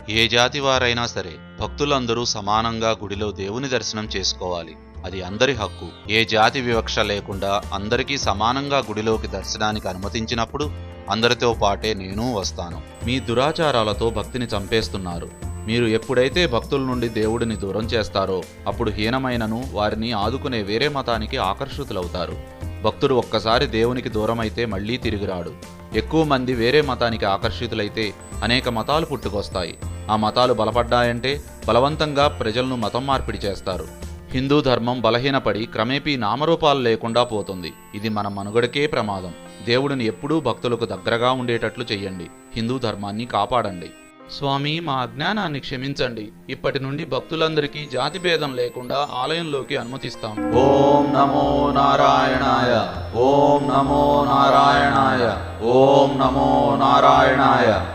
ఏ జాతి వారైనా సరే భక్తులందరూ సమానంగా గుడిలో దేవుని దర్శనం చేసుకోవాలి. అది అందరి హక్కు. ఏ జాతి వివక్ష లేకుండా అందరికీ సమానంగా గుడిలోకి దర్శనానికి అనుమతించినప్పుడు అందరితో పాటే నేనూ వస్తాను. మీ దురాచారాలతో భక్తిని చంపేస్తున్నారు. మీరు ఎప్పుడైతే భక్తుల నుండి దేవుడిని దూరం చేస్తారో అప్పుడు హీనమైనను వారిని ఆదుకునే వేరే మతానికి ఆకర్షితులవుతారు. భక్తుడు ఒక్కసారి దేవునికి దూరమైతే మళ్లీ తిరిగిరాడు. ఎక్కువ మంది వేరే మతానికి ఆకర్షితులైతే అనేక మతాలు పుట్టుకొస్తాయి. ఆ మతాలు బలపడ్డాయంటే బలవంతంగా ప్రజలను మతం మార్పిడి చేస్తారు. హిందూ ధర్మం బలహీనపడి క్రమేపీ నామరూపాలు లేకుండా పోతుంది. ఇది మన మనుగడకే ప్రమాదం. దేవుడిని ఎప్పుడూ భక్తులకు దగ్గరగా ఉండేటట్లు చెయ్యండి. హిందూ ధర్మాన్ని కాపాడండి. స్వామి, మా అజ్ఞానాన్ని క్షమించండి. ఇప్పటి నుండి భక్తులందరికీ జాతి భేదం లేకుండా ఆలయంలోకి అనుమతిస్తాం. ఓం నమో నారాయణాయ. ఓం నమో నారాయణాయ. ఓం నమో నారాయణాయ.